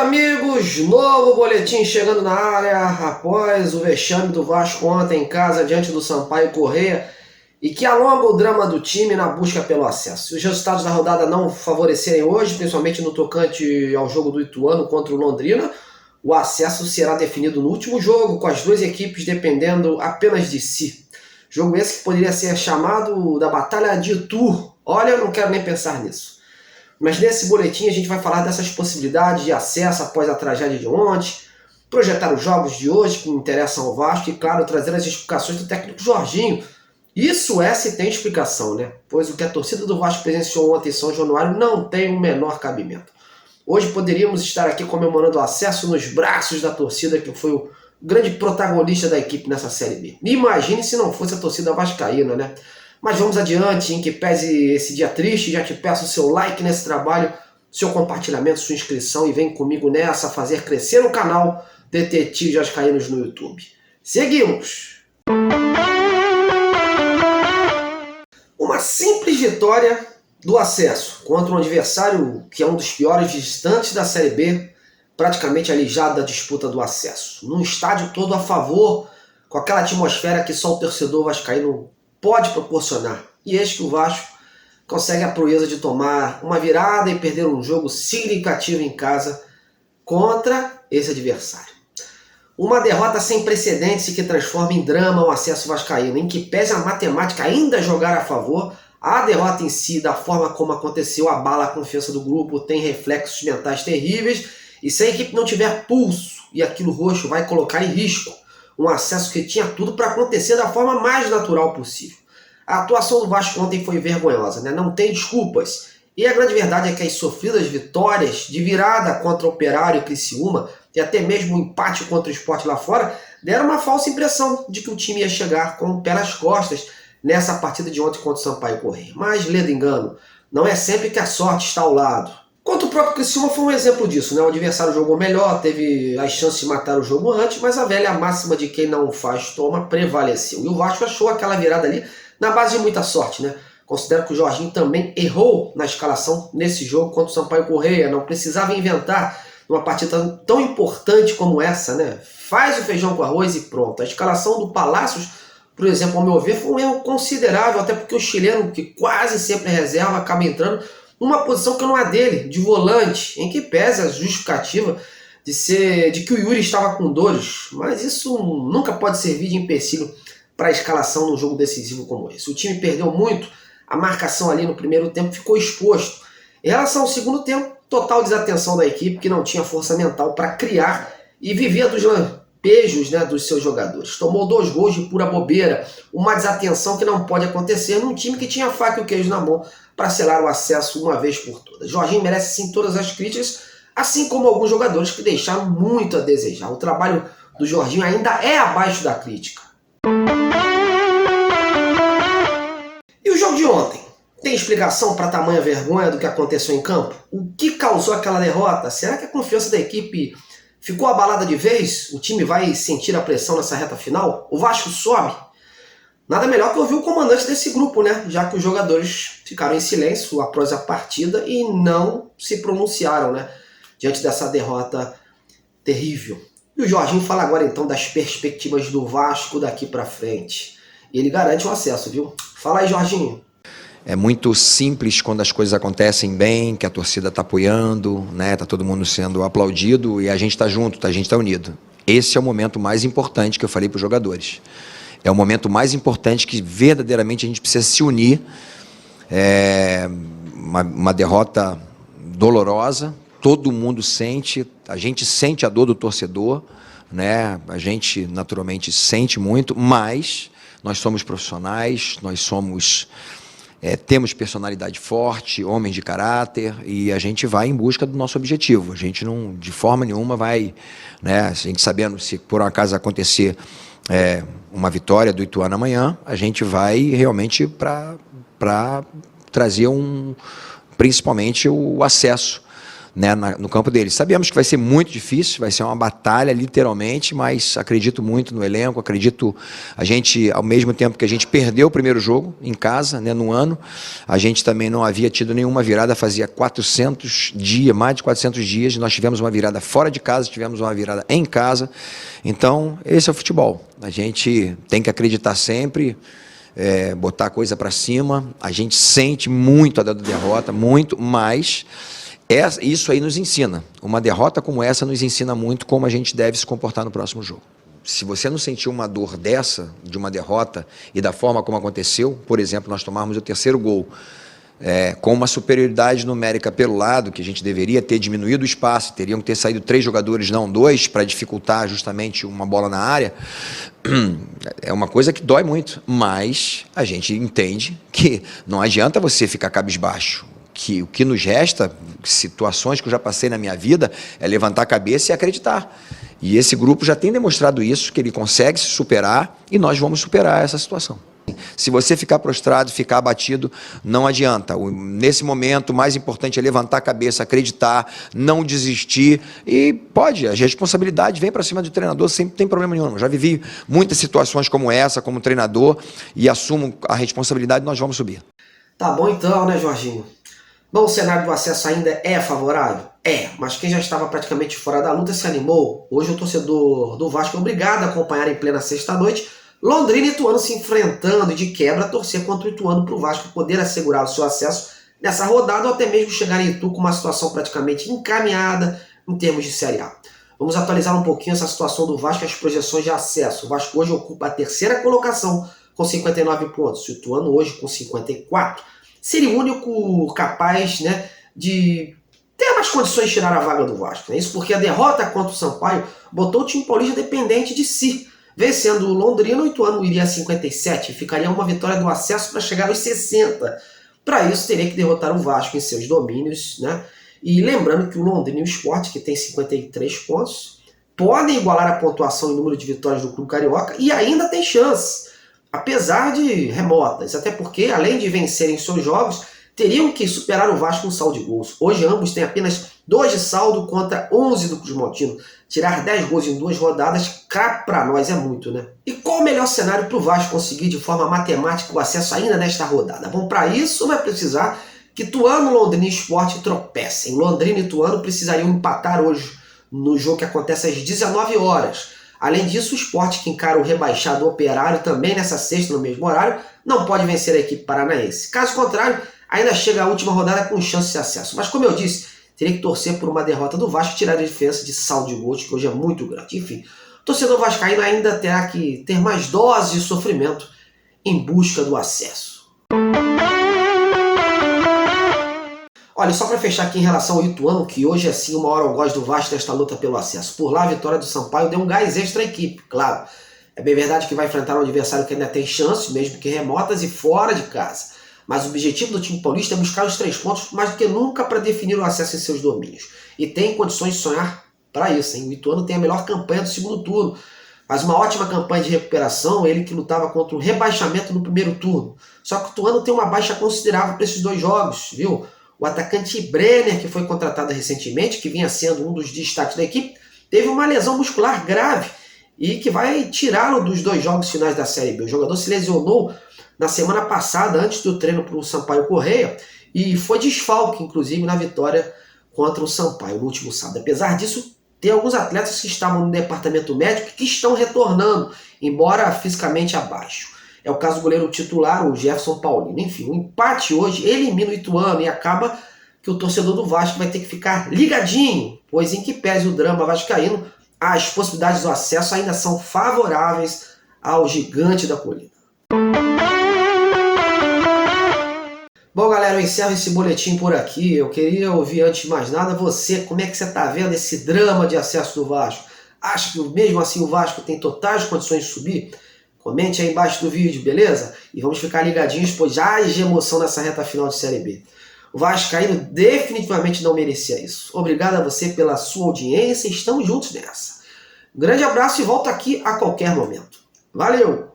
amigos, novo boletim chegando na área após o vexame do Vasco ontem em casa diante do Sampaio Corrêa e que alonga o drama do time na busca pelo acesso. Se os resultados da rodada não favorecerem hoje, principalmente no tocante ao jogo do Ituano contra o Londrina, o acesso será definido no último jogo, com as duas equipes dependendo apenas de si. Jogo esse que poderia ser chamado da Batalha de Itu. Olha, eu não quero nem pensar nisso. Mas nesse boletim a gente vai falar dessas possibilidades de acesso após a tragédia de ontem, projetar os jogos de hoje que interessam ao Vasco e, claro, trazer as explicações do técnico Jorginho. Isso é se tem explicação, né? Pois o que a torcida do Vasco presenciou ontem em São Januário não tem o menor cabimento. Hoje poderíamos estar aqui comemorando o acesso nos braços da torcida, que foi o grande protagonista da equipe nessa Série B. Imagine se não fosse a torcida vascaína, né? Mas vamos adiante, em que pese esse dia triste, já te peço o seu like nesse trabalho, seu compartilhamento, sua inscrição e vem comigo nessa fazer crescer o canal Detetive Vascaínos no YouTube. Seguimos! Uma simples vitória do acesso contra um adversário que é um dos piores distantes da Série B, praticamente alijado da disputa do acesso. Num estádio todo a favor, com aquela atmosfera que só o torcedor vascaíno pode proporcionar. E eis que o Vasco consegue a proeza de tomar uma virada e perder um jogo significativo em casa contra esse adversário. Uma derrota sem precedentes e que transforma em drama o acesso vascaíno, em que pese a matemática ainda jogar a favor, a derrota em si, da forma como aconteceu, abala a confiança do grupo, tem reflexos mentais terríveis, e se a equipe não tiver pulso e aquilo roxo vai colocar em risco um acesso que tinha tudo para acontecer da forma mais natural possível. A atuação do Vasco ontem foi vergonhosa, né? Não tem desculpas. E a grande verdade é que as sofridas vitórias de virada contra o Operário e Criciúma, e até mesmo o empate contra o Sport lá fora, deram uma falsa impressão de que o time ia chegar com o pé nas costas nessa partida de ontem contra o Sampaio Corrêa. Mas, lendo engano, não é sempre que a sorte está ao lado. Contra o próprio Criciúma foi um exemplo disso, né? O adversário jogou melhor, teve as chances de matar o jogo antes, mas a velha máxima de quem não faz toma prevaleceu. E o Vasco achou aquela virada ali na base de muita sorte, né? Considero que o Jorginho também errou na escalação nesse jogo contra o Sampaio Corrêa, não precisava inventar uma partida tão importante como essa, né? Faz o feijão com arroz e pronto. A escalação do Palácios, por exemplo, ao meu ver, foi um erro considerável, até porque o chileno, que quase sempre é reserva, acaba entrando numa posição que não é dele, de volante, em que pesa a justificativa de que o Yuri estava com dores, mas isso nunca pode servir de empecilho para a escalação num jogo decisivo como esse. O time perdeu muito, a marcação ali no primeiro tempo ficou exposto. Em relação ao segundo tempo, total desatenção da equipe, que não tinha força mental para criar e vivia dos lampejos, né, dos seus jogadores. Tomou 2 gols de pura bobeira, uma desatenção que não pode acontecer num time que tinha a faca e o queijo na mão para selar o acesso uma vez por todas. Jorginho merece sim todas as críticas, assim como alguns jogadores que deixaram muito a desejar. O trabalho do Jorginho ainda é abaixo da crítica. E o jogo de ontem? Tem explicação para tamanha vergonha do que aconteceu em campo? O que causou aquela derrota? Será que a confiança da equipe ficou abalada de vez? O time vai sentir a pressão nessa reta final? O Vasco sobe? Nada melhor que ouvir o comandante desse grupo, né? Já que os jogadores ficaram em silêncio após a partida e não se pronunciaram, né? Diante dessa derrota terrível. E o Jorginho fala agora então das perspectivas do Vasco daqui para frente. E ele garante o acesso, viu? Fala aí, Jorginho. É muito simples quando as coisas acontecem bem, que a torcida está apoiando, né? Tá todo mundo sendo aplaudido e a gente está junto, a gente está unido. Esse é o momento mais importante que eu falei para os jogadores. É o momento mais importante que verdadeiramente a gente precisa se unir. É uma derrota dolorosa, todo mundo sente, a gente sente a dor do torcedor, né? A gente naturalmente sente muito, mas nós somos profissionais, nós somos... temos personalidade forte, homens de caráter, e a gente vai em busca do nosso objetivo. A gente não, de forma nenhuma, vai, né, a gente sabendo se por um acaso acontecer uma vitória do Ituano amanhã, a gente vai realmente para trazer principalmente o acesso, né, no campo deles. Sabemos que vai ser muito difícil, vai ser uma batalha literalmente, mas acredito muito no elenco, acredito, a gente, ao mesmo tempo que a gente perdeu o primeiro jogo em casa, né, no ano, a gente também não havia tido nenhuma virada, fazia 400 dias, mais de 400 dias, nós tivemos uma virada fora de casa, tivemos uma virada em casa, então esse é o futebol, a gente tem que acreditar sempre, botar a coisa para cima, a gente sente muito a derrota, muito, mas isso aí nos ensina. Uma derrota como essa nos ensina muito como a gente deve se comportar no próximo jogo. Se você não sentiu uma dor dessa, de uma derrota, e da forma como aconteceu, por exemplo, nós tomarmos o terceiro gol, com uma superioridade numérica pelo lado, que a gente deveria ter diminuído o espaço, teriam que ter saído 3 jogadores, não 2, para dificultar justamente uma bola na área, é uma coisa que dói muito, mas a gente entende que não adianta você ficar cabisbaixo, que o que nos resta, situações que eu já passei na minha vida, é levantar a cabeça e acreditar. E esse grupo já tem demonstrado isso, que ele consegue se superar, e nós vamos superar essa situação. Se você ficar prostrado, ficar abatido, não adianta. Nesse momento, o mais importante é levantar a cabeça, acreditar, não desistir. E pode, a responsabilidade vem para cima do treinador, sempre tem problema nenhum. Eu já vivi muitas situações como essa, como treinador, e assumo a responsabilidade, nós vamos subir. Tá bom então, né, Jorginho? Bom, o cenário do acesso ainda é favorável? Mas quem já estava praticamente fora da luta se animou. Hoje o torcedor do Vasco é obrigado a acompanhar em plena sexta-noite Londrina e Ituano se enfrentando e de quebra torcer contra o Ituano para o Vasco poder assegurar o seu acesso nessa rodada ou até mesmo chegar em Itu com uma situação praticamente encaminhada em termos de Série A. Vamos atualizar um pouquinho essa situação do Vasco e as projeções de acesso. O Vasco hoje ocupa a terceira colocação com 59 pontos, o Ituano hoje com 54. Seria o único capaz, né, de ter mais condições de tirar a vaga do Vasco. Isso porque a derrota contra o Sampaio botou o time paulista dependente de si. Vencendo o Londrina, o Ituano iria a 57 e ficaria uma vitória do acesso para chegar aos 60. Para isso, teria que derrotar o Vasco em seus domínios, né? E lembrando que o Londrina e o Sport, que tem 53 pontos, podem igualar a pontuação e número de vitórias do Clube Carioca e ainda tem chance, apesar de remotas. Até porque, além de vencerem seus jogos, teriam que superar o Vasco no saldo de gols. Hoje ambos têm apenas 2 de saldo contra 11 do Cruz Maltino. Tirar 10 gols em 2 rodadas, cá para nós é muito, né? E qual o melhor cenário para o Vasco conseguir de forma matemática o acesso ainda nesta rodada? Bom, para isso vai precisar que Ituano, Londrina e Sport tropecem. Londrina e Ituano precisariam empatar hoje no jogo que acontece às 19 horas. Além disso, o Sport, que encara o rebaixado Operário também nessa sexta, no mesmo horário, não pode vencer a equipe paranaense. Caso contrário, ainda chega a última rodada com chance de acesso. Mas como eu disse, teria que torcer por uma derrota do Vasco e tirar a diferença de saldo de gols, que hoje é muito grande. Enfim, o torcedor vascaíno ainda terá que ter mais doses de sofrimento em busca do acesso. Olha, só para fechar aqui em relação ao Ituano, que hoje é sim o maior algoz do Vasco nesta luta pelo acesso. Por lá, a vitória do Sampaio deu um gás extra à equipe, claro. É bem verdade que vai enfrentar um adversário que ainda tem chances, mesmo que remotas e fora de casa. Mas o objetivo do time paulista é buscar os 3 pontos mais do que nunca para definir o acesso em seus domínios. E tem condições de sonhar para isso, hein? O Ituano tem a melhor campanha do segundo turno. Faz uma ótima campanha de recuperação, ele que lutava contra o rebaixamento no primeiro turno. Só que o Ituano tem uma baixa considerável para esses 2 jogos, viu? O atacante Brenner, que foi contratado recentemente, que vinha sendo um dos destaques da equipe, teve uma lesão muscular grave e que vai tirá-lo dos 2 jogos finais da Série B. O jogador se lesionou na semana passada, antes do treino para o Sampaio Corrêa, e foi desfalque, inclusive, na vitória contra o Sampaio no último sábado. Apesar disso, tem alguns atletas que estavam no departamento médico que estão retornando, embora fisicamente abaixo. É o caso do goleiro titular, o Jefferson Paulino. Enfim, o empate hoje elimina o Ituano e acaba que o torcedor do Vasco vai ter que ficar ligadinho, pois em que pese o drama vascaíno, as possibilidades do acesso ainda são favoráveis ao gigante da colina. Bom, galera, eu encerro esse boletim por aqui. Eu queria ouvir, antes de mais nada, você, como é que você está vendo esse drama de acesso do Vasco? Acha que mesmo assim o Vasco tem totais condições de subir? Comente aí embaixo do vídeo, beleza? E vamos ficar ligadinhos, pois já há emoção nessa reta final de Série B. O Vascaíno definitivamente não merecia isso. Obrigado a você pela sua audiência, estamos juntos nessa. Um grande abraço e volto aqui a qualquer momento. Valeu!